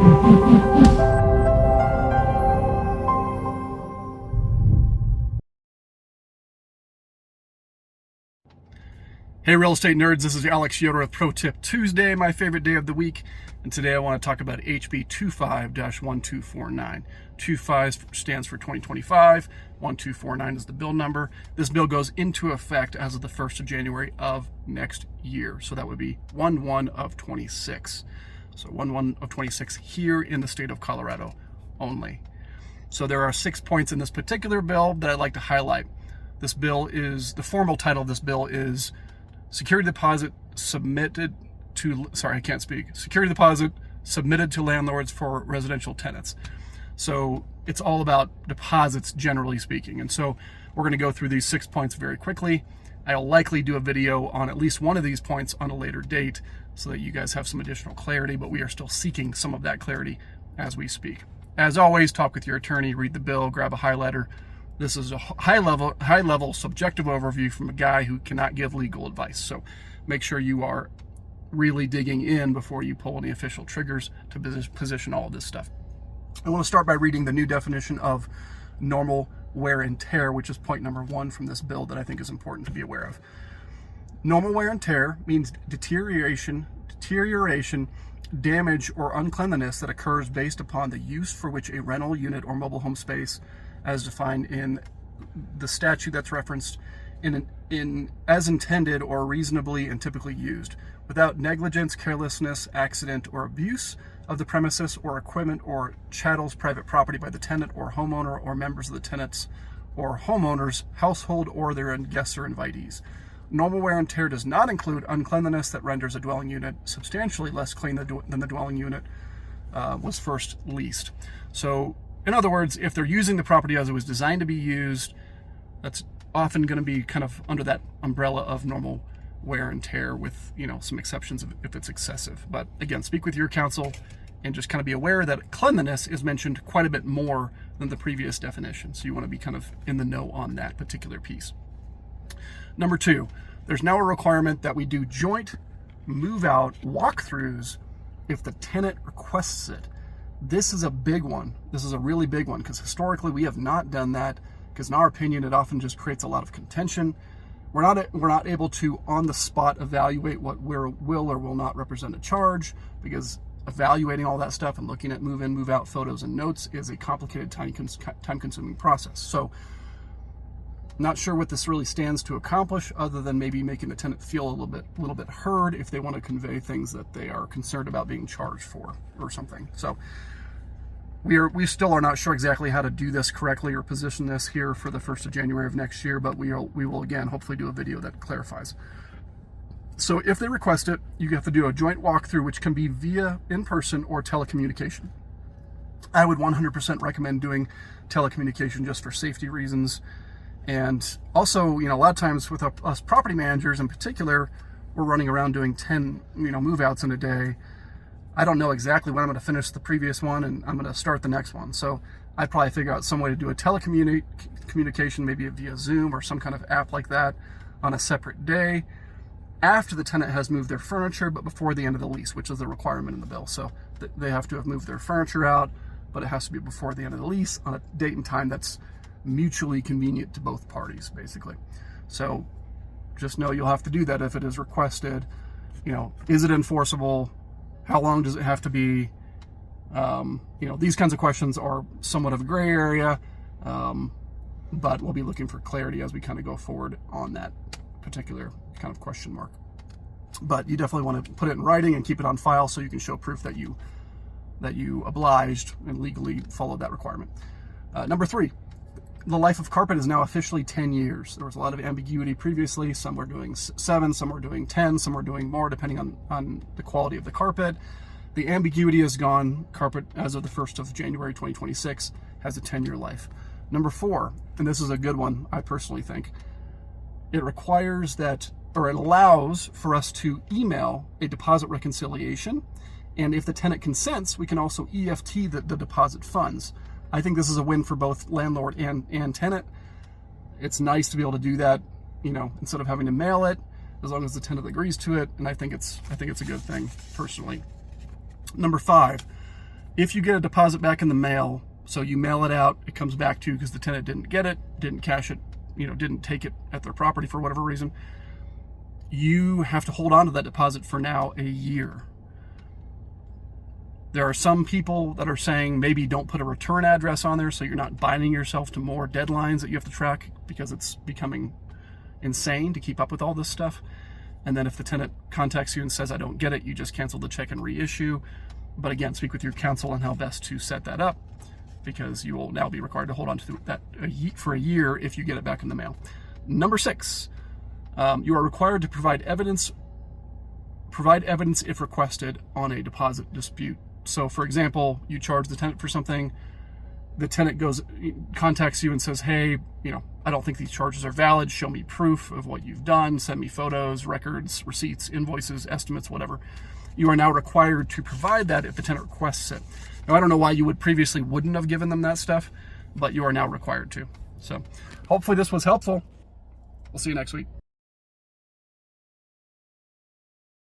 Hey real estate nerds, this is Alex Yoder with Pro Tip Tuesday, my favorite day of the week. And today I want to talk about HB25-1249. 25 stands for 2025, 1249 is the bill number. This bill goes into effect as of the 1st of January of next year. So that would be 1/1 of 26. So 1/1 of 26 here in the state of Colorado only. So there are 6 points in this particular bill that I'd like to highlight. This bill is, the formal title of this bill is Security deposit submitted to, security deposit submitted to landlords for residential tenants. So it's all about deposits, generally speaking. And so we're going to go through these 6 points very quickly. I'll likely do a video on at least one of these points on a later date so that you guys have some additional clarity, but we are still seeking some of that clarity as we speak. As always, talk with your attorney, read the bill, grab a highlighter. This is a high level subjective overview from a guy who cannot give legal advice. So make sure you are really digging in before you pull any official triggers to position all of this stuff. I want to start by reading the new definition of normal wear and tear, which is point number 1 from this bill that I think is important to be aware of. Normal wear and tear means deterioration, damage, or uncleanliness that occurs based upon the use for which a rental unit or mobile home space, as defined in the statute that's referenced, in as intended or reasonably and typically used, without negligence, carelessness, accident, or abuse of the premises or equipment or chattels, private property by the tenant or homeowner or members of the tenants or homeowner's household or their guests or invitees. Normal wear and tear does not include uncleanliness that renders a dwelling unit substantially less clean than the dwelling unit was first leased. So, in other words, if they're using the property as it was designed to be used, that's often going to be kind of under that umbrella of normal wear and tear, with, you know, some exceptions if it's excessive. But again, speak with your counsel and just kind of be aware that cleanliness is mentioned quite a bit more than the previous definition. So you want to be kind of in the know on that particular piece. Number 2, there's now a requirement that we do joint move-out walkthroughs if the tenant requests it. This is a big one. This is a really big one because historically we have not done that, because in our opinion it often just creates a lot of contention. We're not able to on the spot evaluate what will or will not represent a charge, because evaluating all that stuff and looking at move-in, move-out photos and notes is a complicated, time-consuming process. So not sure what this really stands to accomplish, other than maybe making the tenant feel a little bit heard if they want to convey things that they are concerned about being charged for or something. So we still are not sure exactly how to do this correctly or position this here for the 1st of January of next year, but we will again hopefully do a video that clarifies. So if they request it, you have to do a joint walkthrough, which can be via in-person or telecommunication. I would 100% recommend doing telecommunication just for safety reasons. And also, you know, a lot of times with us property managers in particular, we're running around doing 10, move-outs in a day. I don't know exactly when I'm going to finish the previous one and I'm going to start the next one. So I'd probably figure out some way to do a telecommunication, maybe via Zoom or some kind of app like that, on a separate day after the tenant has moved their furniture, but before the end of the lease, which is the requirement in the bill. So they have to have moved their furniture out, but it has to be before the end of the lease on a date and time that's mutually convenient to both parties, basically. So just know you'll have to do that if it is requested. Is it enforceable? How long does it have to be? These kinds of questions are somewhat of a gray area, but we'll be looking for clarity as we kind of go forward on that particular kind of question mark. But you definitely want to put it in writing and keep it on file so you can show proof that you obliged and legally followed that requirement. Number 3, the life of carpet is now officially 10 years. There was a lot of ambiguity previously. Some were doing 7, some were doing 10, some were doing more, depending on the quality of the carpet. The ambiguity is gone. Carpet, as of the 1st of January 2026, has a 10-year life. Number 4, and this is a good one, I personally think, it requires that, or it allows for us to email a deposit reconciliation. And if the tenant consents, we can also EFT the deposit funds. I think this is a win for both landlord and tenant. It's nice to be able to do that, instead of having to mail it, as long as the tenant agrees to it. And I think it's a good thing, personally. Number 5, If you get a deposit back in the mail, so you mail it out, it comes back to you because the tenant didn't get it, didn't cash it, didn't take it at their property for whatever reason, you have to hold on to that deposit for now a year. There are some people that are saying maybe don't put a return address on there so you're not binding yourself to more deadlines that you have to track, because it's becoming insane to keep up with all this stuff. And then if the tenant contacts you and says, I don't get it, you just cancel the check and reissue. But again, speak with your counsel on how best to set that up, because you will now be required to hold on to that for a year if you get it back in the mail. Number 6, you are required to provide evidence if requested on a deposit dispute. So for example, you charge the tenant for something, the tenant contacts you and says, hey, I don't think these charges are valid. Show me proof of what you've done. Send me photos, records, receipts, invoices, estimates, whatever. You are now required to provide that if the tenant requests it. Now, I don't know why you previously wouldn't have given them that stuff, but you are now required to. So hopefully this was helpful. We'll see you next week.